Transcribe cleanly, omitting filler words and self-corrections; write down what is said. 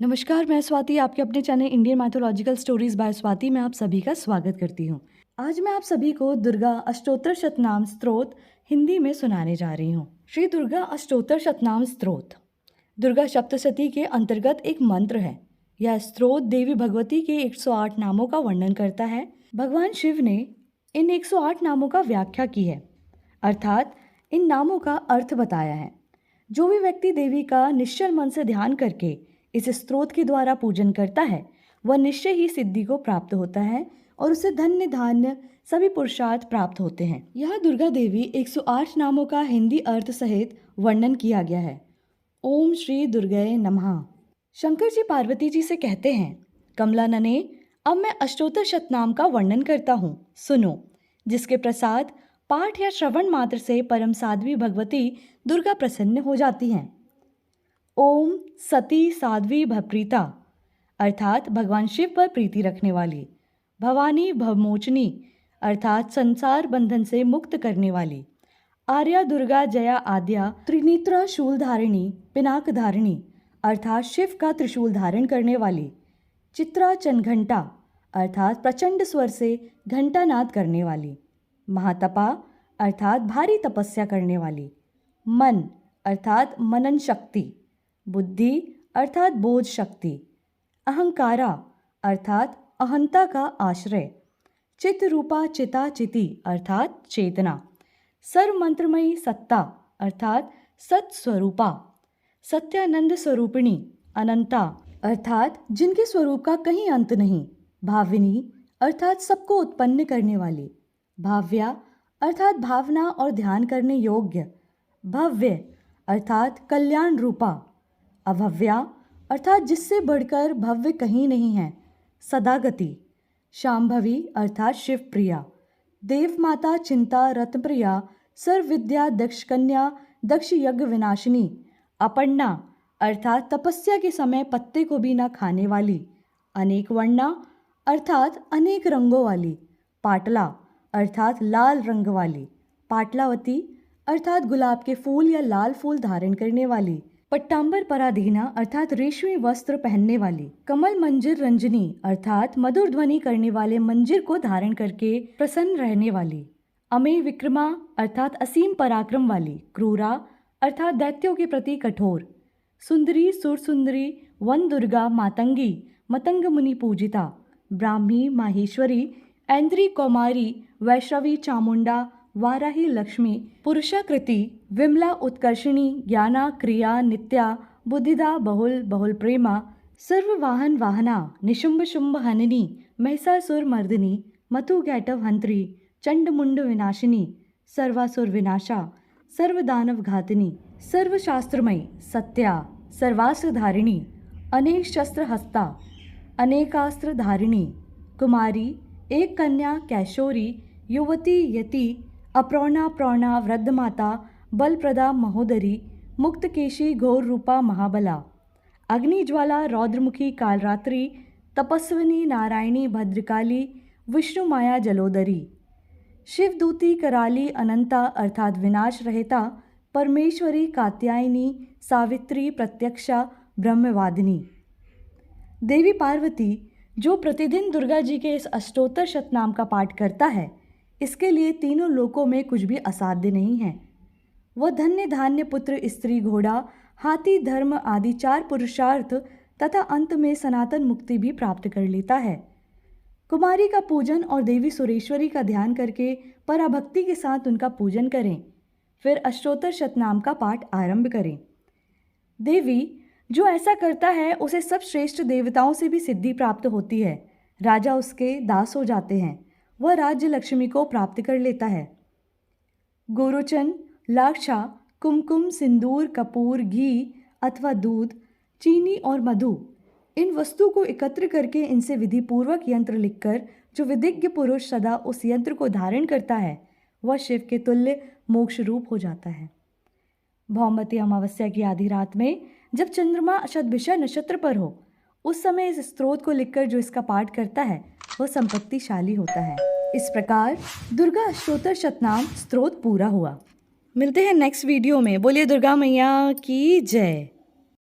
नमस्कार, मैं स्वाति आपके अपने channel Indian mythological stories bye Swati में आप सभी का स्वागत करती हूँ। आज मैं आप सभी को दुर्गा अष्टोत्तर शतनाम स्तोत्र हिंदी में सुनाने जा रही हूँ। श्री दुर्गा अष्टोत्तर शतनाम स्तोत्र दुर्गा सप्तशती के अंतर्गत एक मंत्र है। यह स्तोत्र देवी भगवती के 108 नामों का वर्णन करता है। भगवान शिव ने इन 108 नामों का व्याख्या की है, अर्थात इन नामों का अर्थ बताया है। जो भी व्यक्ति देवी का निश्चल मन से ध्यान करके इस स्तोत्र के द्वारा पूजन करता है वह निश्चय ही सिद्धि को प्राप्त होता है और उसे धन्य धान्य सभी पुरुषार्थ प्राप्त होते हैं। यह दुर्गा देवी 108 नामों का हिंदी अर्थ सहित वर्णन किया गया है। ओम श्री दुर्गाये नमः। शंकर जी पार्वती जी से कहते हैं, कमला नने, अब मैं अष्टोत्तर शतनाम का वर्णन करता हूँ, सुनो। जिसके प्रसाद पाठ या श्रवण मात्र से परम साध्वी भगवती दुर्गा प्रसन्न हो जाती हैं। ओम सती साध्वी भप्रीता, अर्थात भगवान शिव पर प्रीति रखने वाली। भवानी भवमोचनी, अर्थात संसार बंधन से मुक्त करने वाली। आर्या दुर्गा जया आद्या त्रिनेत्रा शूल धारिणी पिनाक धारिणी, अर्थात शिव का त्रिशूल धारण करने वाली। चित्रा चनघंटा, अर्थात प्रचंड स्वर से घंटानाद करने वाली। महातपा, अर्थात भारी तपस्या करने वाली। मन, अर्थात मनन शक्ति। बुद्धि, अर्थात बोध शक्ति। अहंकारा, अर्थात अहंता का आश्रय। चित रूपा चिता चिति, अर्थात चेतना। सर्व मंत्रमयी सत्ता, अर्थात सत्स्वरूपा। सत्यानंद स्वरूपिणी, अनंता, अर्थात जिनके स्वरूप का कहीं अंत नहीं। भाविनी, अर्थात सबको उत्पन्न करने वाली। भाव्या, अर्थात भावना और ध्यान करने योग्य। भव्य, अर्थात कल्याण रूपा। अभव्या, अर्थात जिससे बढ़कर भव्य कहीं नहीं है। सदागति। शांभवी, अर्थात शिवप्रिया। देव माता चिंता रत्नप्रिया, सर्व विद्या दक्ष कन्या दक्ष यज्ञ विनाशिनी। अपर्णा, अर्थात तपस्या के समय पत्ते को भी न खाने वाली। अनेक वर्णा, अर्थात अनेक रंगों वाली। पाटला, अर्थात लाल रंग वाली। पाटलावती, अर्थात गुलाब के फूल या लाल फूल धारण करने वाली। पट्टांबर पराधीना, अर्थात रेशमी वस्त्र पहनने वाली। कमल मंजिर रंजनी, अर्थात मधुर ध्वनि करने वाले मंजिर को धारण करके प्रसन्न रहने वाली। अमेय विक्रमा, अर्थात असीम पराक्रम वाली। क्रूरा, अर्थात दैत्यों के प्रति कठोर। सुंदरी सुर सुंदरी वन दुर्गा मातंगी मतंग मुनि पूजिता। ब्राह्मी माहेश्वरी ऐन्द्री कौमारी वैश्रवी चामुंडा वाराही लक्ष्मी। पुरुषाकृति विमला उत्कर्षिणी ज्ञाना क्रिया नित्या बुद्धिदा बहुल बहुल प्रेमा। सर्ववाहन वाहना निशुंभ शुंभ हननी महिषासुर मर्दिनी मतु गैटव हंत्री चंडमुंड विनाशिनी। सर्वासुर विनाशा सर्वदानव घातिनी। सर्वशास्त्रमयी सत्या सर्वास्त्र धारिणी। अनेक शस्त्र हस्ता अनेकास्त्र धारिणी। कुमारी एक कन्या कैशोरी युवती यति अप्रौणा प्रौणा वृद्ध माता बलप्रदा महोदरी। मुक्तकेशी घोर रूपा महाबला। अग्निज्वाला रौद्रमुखी कालरात्रि तपस्विनी नारायणी भद्रकाली विष्णु माया जलोदरी। शिवदूती कराली अनंता, अर्थात विनाश रहता। परमेश्वरी कात्यायनी सावित्री प्रत्यक्षा ब्रह्मवादिनी। देवी पार्वती जो प्रतिदिन दुर्गा जी के इस अष्टोत्तर शतनाम का पाठ करता है, इसके लिए तीनों लोकों में कुछ भी असाध्य नहीं है। वह धन्य धान्य पुत्र स्त्री घोड़ा हाथी धर्म आदि 4 पुरुषार्थ तथा अंत में सनातन मुक्ति भी प्राप्त कर लेता है। कुमारी का पूजन और देवी सुरेश्वरी का ध्यान करके पराभक्ति के साथ उनका पूजन करें, फिर अष्टोत्तर शतनाम का पाठ आरंभ करें। देवी जो ऐसा करता है उसे सब श्रेष्ठ देवताओं से भी सिद्धि प्राप्त होती है। राजा उसके दास हो जाते हैं, वह राज्य लक्ष्मी को प्राप्त कर लेता है। गोरोचन लाक्षा कुमकुम सिंदूर कपूर घी अथवा दूध चीनी और मधु, इन वस्तु को एकत्र करके इनसे विधि पूर्वक यंत्र लिखकर जो विधिज्ञ पुरुष सदा उस यंत्र को धारण करता है वह शिव के तुल्य मोक्ष रूप हो जाता है। भौमवती अमावस्या की आधी रात में जब चंद्रमा शतभिषा नक्षत्र पर हो, उस समय इस स्तोत्र को लिखकर जो इसका पाठ करता है वह संपत्तिशाली होता है। इस प्रकार दुर्गा अष्टोत्तर शतनाम स्तोत्र पूरा हुआ। मिलते हैं नेक्स्ट वीडियो में। बोलिए दुर्गा मैया की जय।